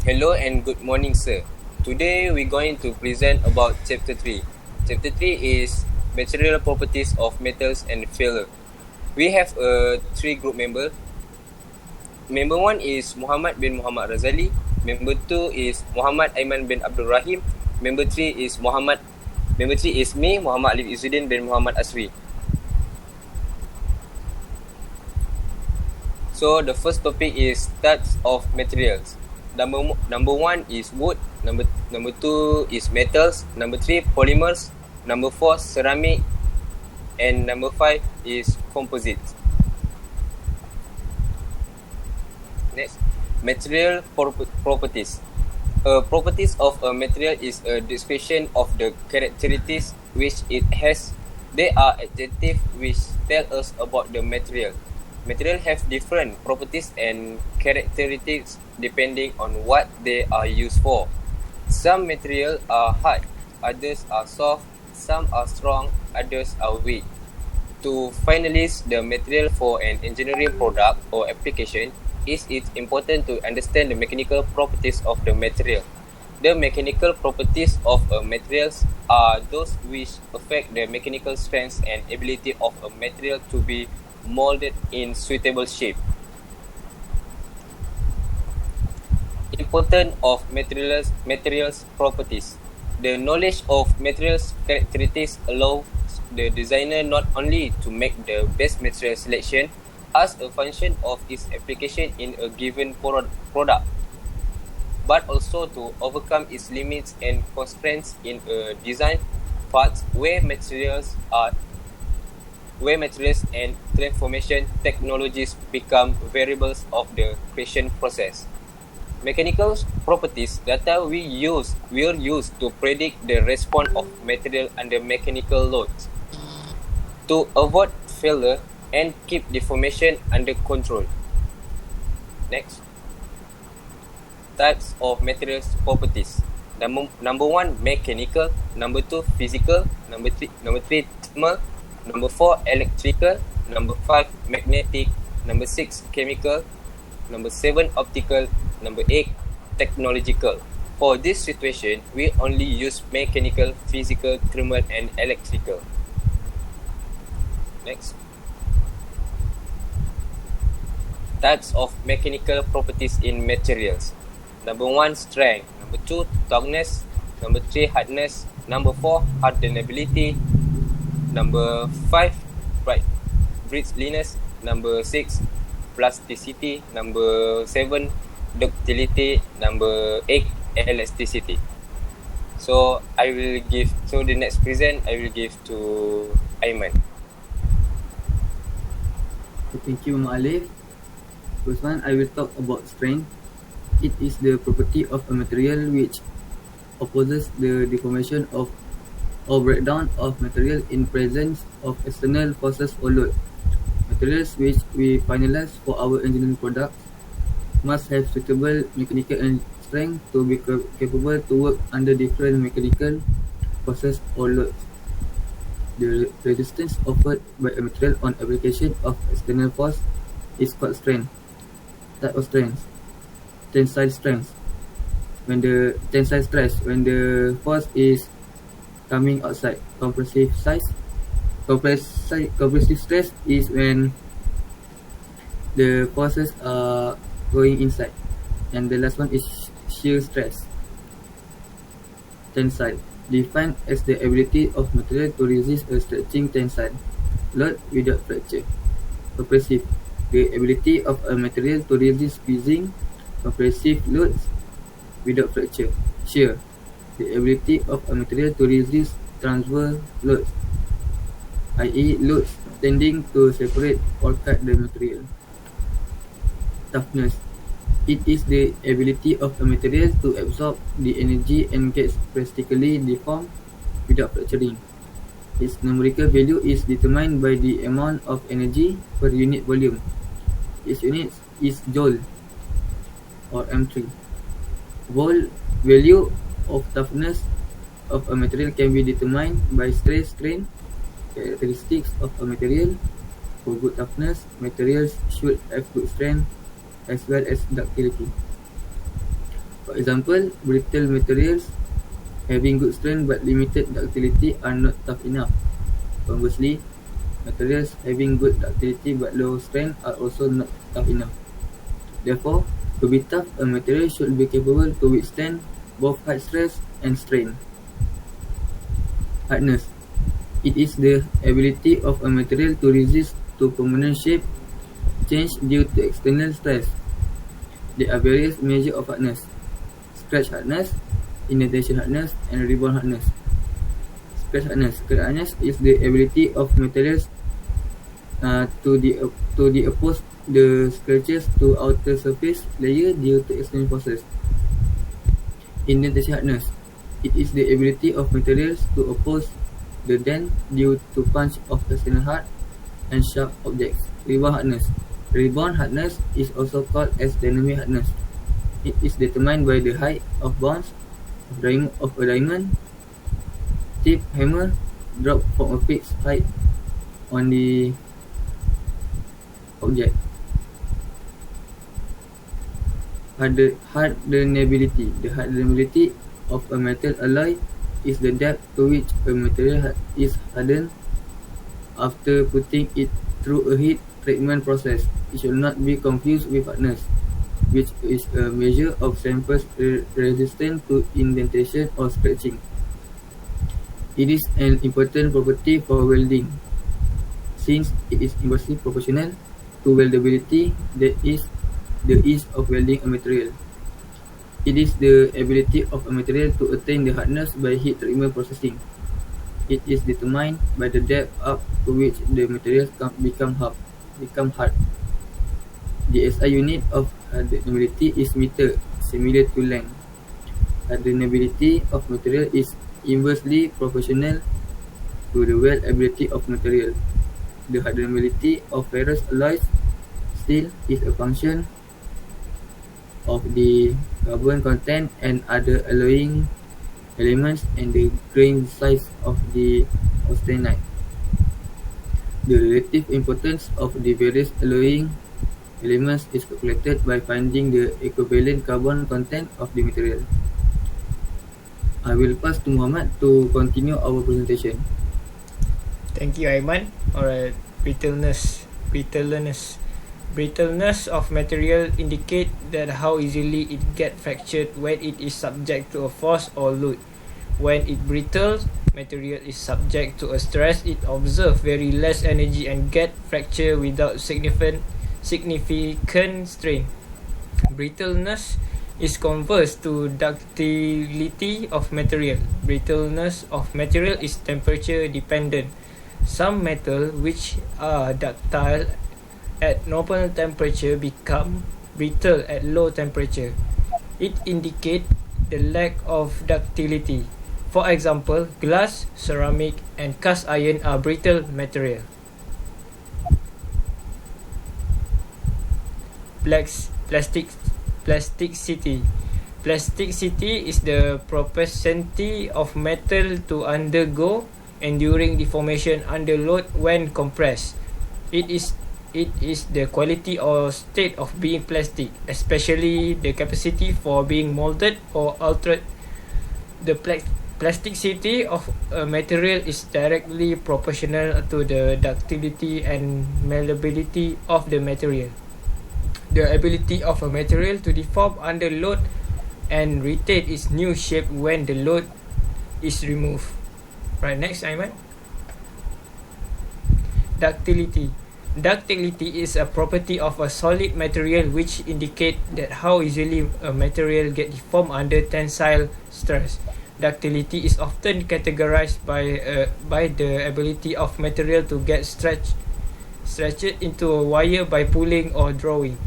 Hello and good morning, sir. Today we're going to present about Chapter 3. Chapter 3 is Material Properties of Metals and Failure. We have three group members. Member 1 is Muhammad bin Muhammad Razali. Member 2 is Muhammad Aiman bin Abdul Rahim. Member 3 is me, Muhammad Alif Izzuddin bin Muhammad Asri. So the first topic is types of materials. Number 1 is wood. Number 2 is metals. Number 3 polymers. Number 4 ceramic. And number 5 is composites. Next, material properties. Properties of a material is a description of the characteristics which it has. They are adjectives which tell us about the material. Materials have different properties and characteristics depending on what they are used for. Some materials are hard, others are soft, some are strong, others are weak. To finalize the material for an engineering product or application, it is important to understand the mechanical properties of the material. The mechanical properties of a materials are those which affect the mechanical strength and ability of a material to be molded in suitable shape. Importance of materials properties. The knowledge of materials characteristics allows the designer not only to make the best material selection as a function of its application in a given product, but also to overcome its limits and constraints in a design parts where materials and transformation technologies become variables of the creation process. Mechanical properties data will use to predict the response of material under mechanical loads, to avoid failure and keep deformation under control. Next, types of materials properties. Number 1 mechanical, number 2 physical, number 3 thermal, number 4 electrical, number 5 magnetic, number 6 chemical, number 7 optical, number 8 technological. For this situation, we only use mechanical, physical, thermal and electrical. Next, types of mechanical properties in materials. Number 1 strength, number 2 toughness, number 3 hardness, number 4 hardenability, number 5 britliness, number 6 plasticity, number 7 ductility, number 8 elasticity. So the next present I will give to Aiman. Thank you, Muhammad Alif. First one, I will talk about strength. It is the property of a material which opposes the deformation of or breakdown of material in presence of external forces or load. Materials which we finalize for our engineering products must have suitable mechanical strength to be capable to work under different mechanical forces or loads. The resistance offered by a material on application of external force is called strength. Type of strength: tensile strength. When the tensile stress, when the force is coming outside. Compressive stress is when the forces are going inside. And the last one is shear stress. Tensile, defined as the ability of material to resist a stretching tensile load without fracture. Compressive, the ability of a material to resist squeezing compressive loads without fracture. Shear, the ability of a material to resist transverse loads, i.e. loads tending to separate or cut the material. Toughness, it is the ability of a material to absorb the energy and get plastically deformed without fracturing. Its numerical value is determined by the amount of energy per unit volume. Its unit is joule or M3. Value of toughness of a material can be determined by stress-strain characteristics of a material. For good toughness, materials should have good strength as well as ductility. For example, brittle materials having good strength but limited ductility are not tough enough. Conversely, materials having good ductility but low strength are also not tough enough. Therefore, to be tough, a material should be capable to withstand both high stress and strain. Hardness. It is the ability of a material to resist to permanent shape change due to external stress. There are various measures of hardness: scratch hardness, indentation hardness, and rebound hardness. Scratch hardness. Scratch hardness is the ability of materials to oppose the scratches to outer surface layer due to external forces. Indentation hardness. It is the ability of materials to oppose the dent due to punch of external hard and sharp objects. Rebound hardness. Rebound hardness is also called as dynamic hardness. It is determined by the height of bounce of a diamond tip hammer dropped from a fixed height on the object. Hardenability. The hardenability of a metal alloy is the depth to which a material is hardened after putting it through a heat treatment process. It should not be confused with hardness, which is a measure of samples resistant to indentation or scratching. It is an important property for welding, since it is inversely proportional to weldability, that is, the ease of welding a material. It is the ability of a material to attain the hardness by heat treatment processing. It is determined by the depth up to which the materials become hard. The SI unit of hardenability is meter, similar to length. Hardenability of material is inversely proportional to the weldability of material. The hardenability of ferrous alloys steel is a function of the carbon content and other alloying elements and the grain size of the austenite. The relative importance of the various alloying elements is calculated by finding the equivalent carbon content of the material. I will pass to Muhammad to continue our presentation. Thank you, Aiman. Alright, brittleness. Brittleness of material indicate that how easily it get fractured when it is subject to a force or load. When it brittle, material is subject to a stress, it observes very less energy and get fractured without significant strain. Brittleness is converse to ductility of material. Brittleness of material is temperature dependent. Some metal which are ductile at normal temperature become brittle at low temperature. It indicates the lack of ductility. For example, glass, ceramic, and cast iron are brittle material. Plasticity. Plasticity is the propensity of metal to undergo enduring deformation under load when compressed. It is the quality or state of being plastic, especially the capacity for being molded or altered. The plasticity of a material is directly proportional to the ductility and malleability of the material. The ability of a material to deform under load and retain its new shape when the load is removed. Right, next, Aiman. Ductility. Ductility is a property of a solid material which indicate that how easily a material get deformed under tensile stress. Ductility is often categorized by the ability of material to get stretched into a wire by pulling or drawing.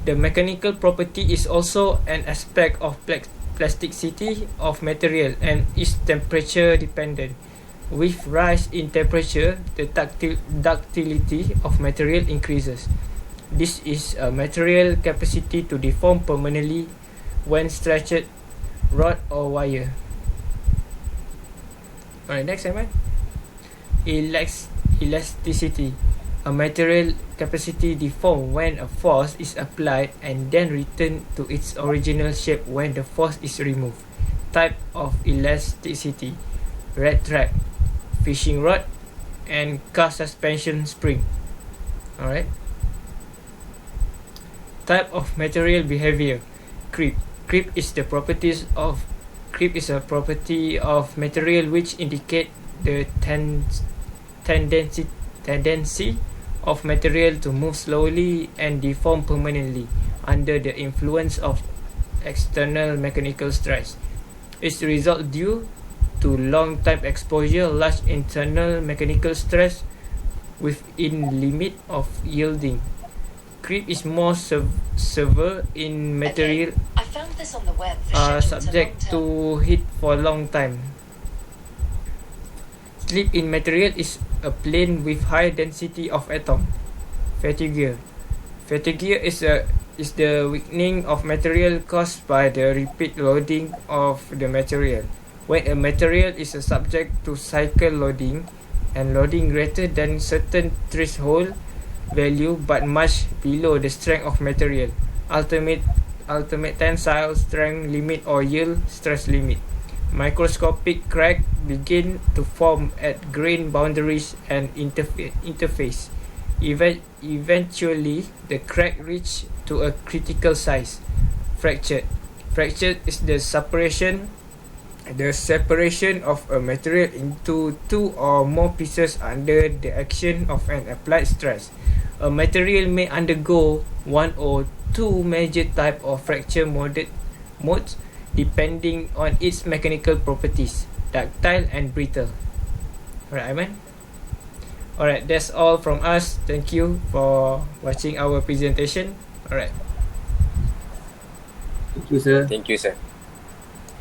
The mechanical property is also an aspect of plasticity of material and is temperature dependent. With rise in temperature, the ductility of material increases. This is a material capacity to deform permanently when stretched rod or wire. Alright, next, Aiman. Elasticity. A material capacity deform when a force is applied and then return to its original shape when the force is removed. Type of elasticity: rat trap, fishing rod, and car suspension spring. Alright. Type of material behavior: creep. Creep is a property of material which indicate the tendency of material to move slowly and deform permanently under the influence of external mechanical stress. Its result due to long time exposure, large internal mechanical stress within limit of yielding. Creep is more severe in material I found this on the web for subject to heat for a long time. Slip in material is a plane with high density of atom. Fatigue. Fatigue is the weakening of material caused by the repeat loading of the material. When a material is subject to cycle loading and loading greater than certain threshold value but much below the strength of material, ultimate tensile strength limit or yield stress limit, microscopic crack begin to form at grain boundaries and interface. Eventually, the crack reach to a critical size. Fracture. Fracture is the separation of a material into two or more pieces under the action of an applied stress. A material may undergo one or two major type of fracture modes depending on its mechanical properties, ductile and brittle. Alright, Aiman? Alright, that's all from us. Thank you for watching our presentation. Alright. Thank you, sir. Thank you, sir.